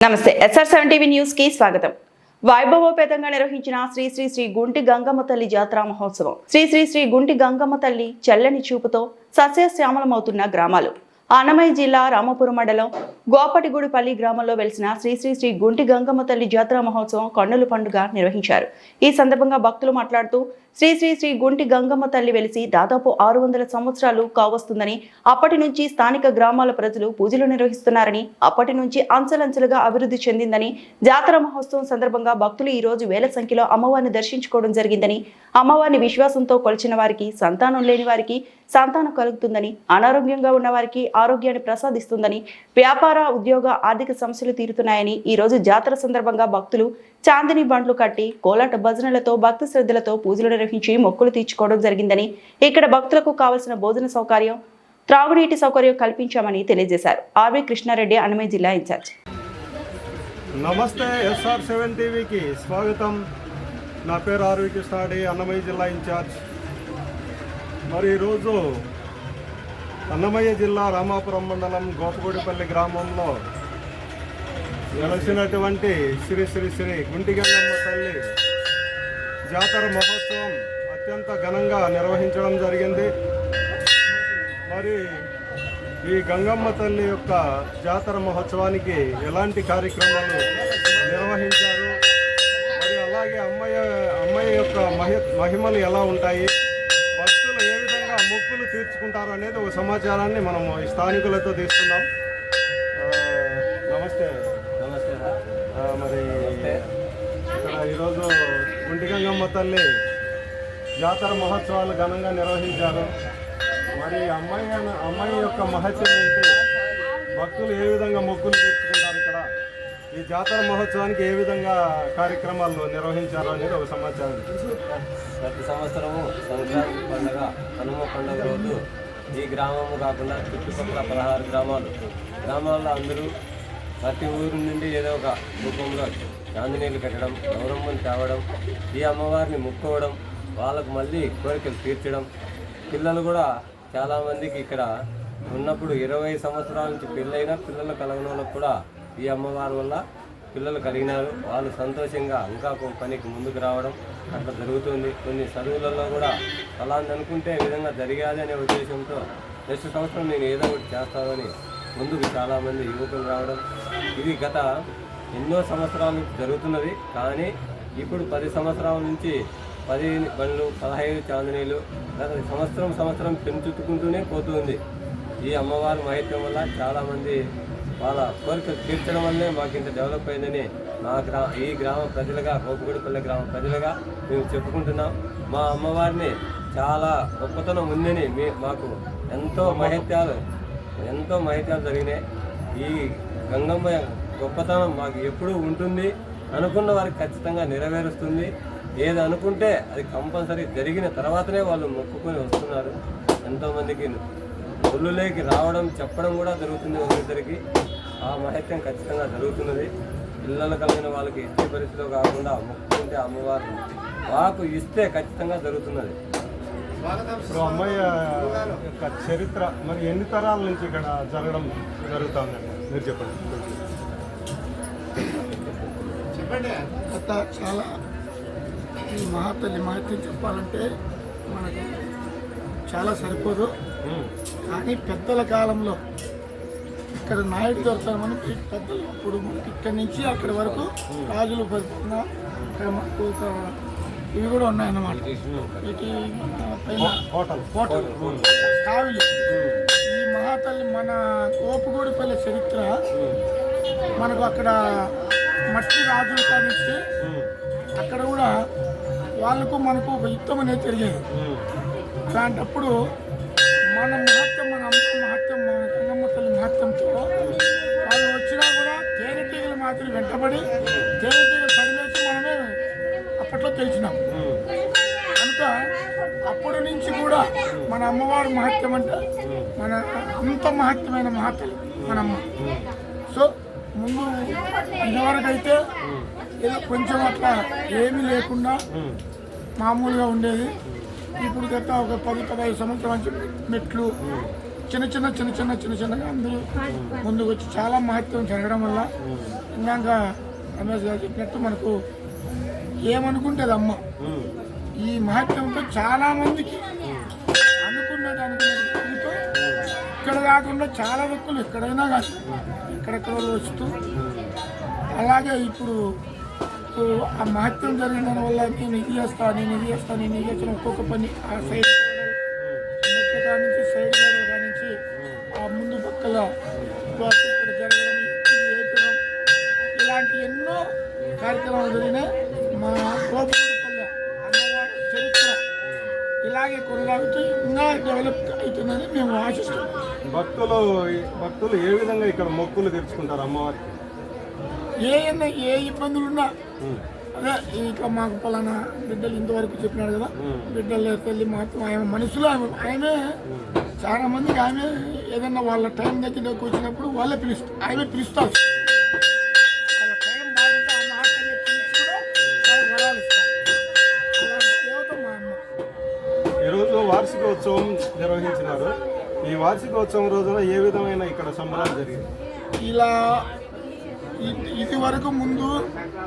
నమస్తే SR7 TV news కి స్వాగతం. వైభవోపేతంగా నిర్వహించిన శ్రీ శ్రీ శ్రీ గుంటి గంగమ్మ తల్లి జాతర మహోత్సవం. శ్రీ శ్రీ శ్రీ గుంటి గంగమ్మ తల్లి చల్లని చూపుతో సస్యశ్యామలమవుతున్న గ్రామాలు. అన్నమయ్య జిల్లా రామపురం మండలం గోపటిగూడిపల్లి గ్రామంలో వెలిసిన శ్రీ శ్రీ శ్రీ గుంటి గంగమ్మ తల్లి జాతర మహోత్సవం కన్నుల పండుగ నిర్వహించారు. ఈ సందర్భంగా భక్తులు మాట్లాడుతూ శ్రీ శ్రీ శ్రీ గుంటి గంగమ్మ తల్లి వెలిసి దాదాపు 600 సంవత్సరాలు కావస్తుందని, అప్పటి నుంచి స్థానిక గ్రామాల ప్రజలు పూజలు నిర్వహిస్తున్నారని, అప్పటి నుంచి అంచెలంచెలుగా అభివృద్ధి చెందిందని, జాతర మహోత్సవం సందర్భంగా భక్తులు ఈ రోజు వేల సంఖ్యలో అమ్మవారిని దర్శించుకోవడం జరిగిందని, అమ్మవారిని విశ్వాసంతో కొలిచిన వారికి, సంతానం లేని వారికి సంతానం కలుగుతుందని, అనారోగ్యంగా ఉన్న వారికి ఆరోగ్యాన్ని ప్రసాదిస్తుందని, వ్యాపార ఉద్యోగ ఆర్థిక సమస్యలు తీరుతున్నాయని, ఈ రోజు జాతర సందర్భంగా భక్తులు చాందిని బండ్లు కట్టి కోలాట భజనలతో భక్తి శ్రద్ధలతో పూజలు నిర్వహించి మొక్కులు తీర్చుకోవడం జరిగిందని, ఇక్కడ భక్తులకు కావలసిన భోజన సౌకర్యం, త్రాగునీటి సౌకర్యం కల్పించామని తెలియజేశారు. ఆర్వి కృష్ణారెడ్డి, అన్నమయ్య జిల్లా ఇన్ఛార్జ్. నమస్తే, SR7 టీవీకి స్వాగతం. నా పేరు ఆర్వి కృష్ణారెడ్డి, అన్నమయ్య జిల్లా ఇన్ఛార్జ్. మరి ఈరోజు అన్నమయ్య జిల్లా రామాపురం మండలం గోపగూడిపల్లి గ్రామంలో వెలసినటువంటి శ్రీ శ్రీ శ్రీ గుంటి గంగమ్మ తల్లి జాతర మహోత్సవం అత్యంత ఘనంగా నిర్వహించడం జరిగింది. మరి ఈ గంగమ్మ తల్లి యొక్క జాతర మహోత్సవానికి ఎలాంటి కార్యక్రమాలు నిర్వహించారు, మరి అలాగే అమ్మయ్య యొక్క మహిమలు ఎలా ఉంటాయి, భక్తులు ఏ విధంగా మొక్కులు తీర్చుకుంటారు అనేది ఒక సమాచారాన్ని మనం స్థానికులతో తీసుకున్నాం. నమస్తే. మరి ఇక్కడ ఈరోజు గుంటి గంగమ్మ తల్లి జాతర మహోత్సవాలు ఘనంగా నిర్వహించారు. మరి అమ్మాయి యొక్క మహత్యం ఏంటి, భక్తులు ఏ విధంగా మొక్కులు తీర్చుకుంటారు, ఇక్కడ ఈ జాతర మహోత్సవానికి ఏ విధంగా కార్యక్రమాలు నిర్వహించారు అనేది ఒక సమాచారం. ప్రతి సంవత్సరము సంక్రాంతి పండుగ, కనుమ పండుగ రోజు ఈ గ్రామము కాకుండా చుట్టుపక్కల 16 గ్రామాల్లో అందరూ ప్రతి ఊరి నుండి ఏదో ఒక రూపంలో చాందినీళ్ళు కట్టడం, గౌరమ్మని తేవడం, ఈ అమ్మవారిని ముక్కోవడం, వాళ్ళకు మళ్ళీ కోరికలు తీర్చడం. పిల్లలు కూడా చాలామందికి ఇక్కడ ఉన్నప్పుడు 20 సంవత్సరాల నుంచి పెళ్ళైనా పిల్లలు కలగని వాళ్ళకు కూడా ఈ అమ్మవారి వల్ల పిల్లలు కలిగినారు. వాళ్ళు సంతోషంగా ఇంకా పనికి ముందుకు రావడం అట్లా జరుగుతుంది. కొన్ని చదువులలో కూడా అలాంటి అనుకుంటే ఈ విధంగా జరిగాది అనే ఉద్దేశంతో నెక్స్ట్ సంవత్సరం నేను ఏదో ఒకటి చేస్తానని ముందుకు చాలామంది యువకులు రావడం, ఇది గత ఎన్నో సంవత్సరాల నుంచి జరుగుతున్నది. కానీ ఇప్పుడు 10 సంవత్సరాల నుంచి 10 బండ్లు, 15 చాందినీలు గత సంవత్సరం పెంచుకుంటూనే పోతుంది. ఈ అమ్మవారి మహత్యం వల్ల చాలామంది వాళ్ళ కోరికలు తీర్చడం వల్లే మాకు ఇంత డెవలప్ అయిందని ఈ గ్రామ ప్రజలుగా, గోపగూడిపల్లి గ్రామ ప్రజలుగా మేము చెప్పుకుంటున్నాం. మా అమ్మవారిని చాలా గొప్పతనం ఉందని మాకు ఎంతో మహత్యాలు జరిగినాయి. ఈ గంగమ్మ గొప్పతనం మాకు ఎప్పుడూ ఉంటుంది. అనుకున్న వారికి ఖచ్చితంగా నెరవేరుస్తుంది. ఏది అనుకుంటే అది కంపల్సరీ జరిగిన తర్వాతనే వాళ్ళు మొక్కుకొని వస్తున్నారు. ఎంతోమందికి ఒళ్ళులోకి రావడం, చెప్పడం కూడా జరుగుతుంది. ఒకరిద్దరికి ఆ మహత్యం ఖచ్చితంగా జరుగుతున్నది. పిల్లలు కలిగిన వాళ్ళకి ఎట్టి పరిస్థితిలో కాకుండా మొక్కుకుంటే అమ్మవారు మాకు ఇస్తే ఖచ్చితంగా జరుగుతున్నది. ఇప్పుడు అమ్మాయి యొక్క చరిత్ర మరి ఎన్ని తరాల నుంచి ఇక్కడ జరుగుతుందండి మీరు చెప్పండి. గత చాలా ఈ మహాతల్లి మహత్యం చెప్పాలంటే మనకు చాలా సరిపోదు. కానీ పెద్దల కాలంలో ఇక్కడ నాయుడు దొరకడం మనకి పెద్దలు ఇప్పుడు మనకి ఇక్కడి నుంచి అక్కడి వరకు రాజులు పరిపాలన ఇక్కడ మనకు ఒక ఇవి కూడా ఉన్నాయన్నమాట. వీటి పైన హోటల్ కావిలి. ఈ మహాతల్లి మన గోపగూడిపల్లి చరిత్ర మనకు అక్కడ మట్టి రాజుల కానిస్తే అక్కడ కూడా వాళ్ళకు మనకు ఒక యుద్ధం అనేది జరిగేది. అలాంటప్పుడు మన మహత్యం, మన అమ్మ మహత్యం, మన గంగమ్మ తల్లి మహత్యంతో వాళ్ళు వచ్చినా కూడా తేనెటీగల మాత్రం వెంటబడి తేనెటీగలు సరివేసి మనమే అప్పట్లో తెలిసినాం. కనుక అప్పటి నుంచి కూడా మన అమ్మవారి మహత్యం అంటే మన అంత మహత్యమైన మహత్యం మన అమ్మ. సో ముందు ఇదివరకు అయితే ఏదో కొంచెం అట్లా ఏమీ లేకుండా మామూలుగా ఉండేది. ఇప్పుడు గత ఒక 10-15 సంవత్సరాల నుంచి మెట్లు చిన్నగా అందరూ ముందుకు వచ్చి చాలా మహత్వం జరగడం వల్ల ఇందాక రమేష్ గారు చెప్పినట్టు మనకు ఏమనుకుంటుంది అమ్మ ఈ మహత్యంతో చాలా మందికి అనుకున్నట్టు ఇక్కడ కాకుండా చాలా వ్యక్తులు ఎక్కడైనా కానీ ఎక్కడెక్కడ వస్తూ అలాగే ఇప్పుడు ఆ మహత్యం జరిగిన వల్ల నేను ఇది చేస్తాను ఒక్కొక్క పని ఆ సైడ్ మెట్ల కాడ నుంచి సైడ్ గోడల కాడ నుంచి ఆ ముందు పక్కల ఇక్కడ జరగడం ఇది వేయడం ఇలాంటి ఎన్నో కార్యక్రమాలు జరిగినాయి. మా గోపురపల్లె అమ్మవారి చరిత్ర ఇలాగే కొనసాగుతూ ఇంకా డెవలప్ అవుతుందని మేము ఆశిస్తున్నాం. భక్తులు ఏ విధంగా ఇక్కడ మొక్కులు తీర్చుకుంటారు అమ్మవారికి? ఏ ఇబ్బందులున్నా అదే ఇట్లా మాకు పలానా బిడ్డలు ఇంతవరకు చెప్పినాడు కదా, బిడ్డలు తల్లి మాత్రం ఆమె మనసులో ఆమె చాలా మందికి ఆమె ఏదన్నా వాళ్ళ టైం దగ్గర వచ్చినప్పుడు వాళ్ళే ఆమె పిలుస్తారు. వాళ్ళ టైం బాగుంటే ఆ మహాతల్లి పిలిచి కూడా వాళ్ళకి వరాలు ఇస్తారు. అలాంటి దేవత మా అమ్మ. ఈరోజు వార్షికోత్సవం నిర్వహించినారు. ఈ వార్షికోత్సవం రోజున ఏ విధమైన ఇక్కడ సంబరాలు జరిగింది? ఇలా ఇది వరకు ముందు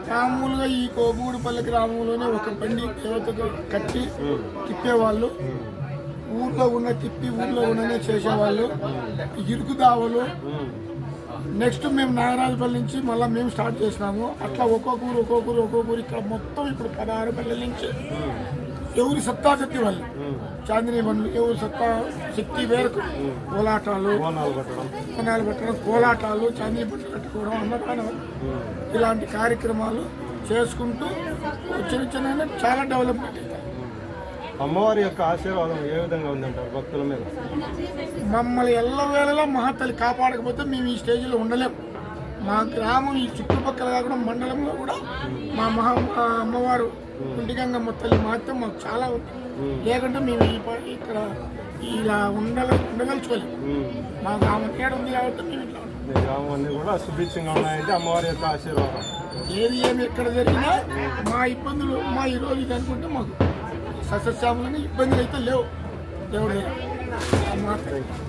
మామూలుగా ఈ కోబూడిపల్లి గ్రామంలోనే ఒక బండి దేవతకు కట్టి తిప్పేవాళ్ళు, ఊర్లో ఉన్ననే చేసేవాళ్ళు. ఇరుకు దావలు నెక్స్ట్ మేము నాగరాజపల్లి నుంచి మళ్ళీ మేము స్టార్ట్ చేసినాము. అట్లా ఒక్కొక్కరు ఇక్కడ మొత్తం ఇప్పుడు 16 పల్లెల నుంచి ఎవరి సత్తా శక్తి వాళ్ళు చాందిని బండ్లు ఎవరి సత్తా శక్తి వేరకు కోలాటాలు పెట్టడం, కోలాటాలు చాందిని బండ్లు కట్టుకోవడం, అన్నదానం ఇలాంటి కార్యక్రమాలు చేసుకుంటూ చిన్న చాలా డెవలప్మెంట్ అవుతాయి. అమ్మవారి యొక్క ఆశీర్వాదం ఏ విధంగా ఉందంటారు భక్తుల మీద? మమ్మల్ని ఎల్లవేళలా మహాతల్లి కాపాడకపోతే మేము ఈ స్టేజ్లో ఉండలేము. మా గ్రామం ఈ చుట్టుపక్కల కాకుండా మండలంలో కూడా మా అమ్మవారు గుంటిగంగమ్మ తల్లి మహత్యం మాకు చాలా ఉంది. లేకుంటే మేము ఇక్కడ ఇలా ఉండదలుచుకోలేము. మా గ్రామం ఏడు ఉంది కాబట్టి మేము ఇట్లా మీ గ్రామం అన్నీ కూడా సుభిక్షంగా ఉన్నాయంటే అమ్మవారి యొక్క ఆశీర్వాదం. ఏమి ఎక్కడ జరిగినా మా ఇబ్బందులు ఈరోజు ఇది అనుకుంటే మాకు సస్యశ్యాములని ఇబ్బందులు అయితే లేవు దేవుడు.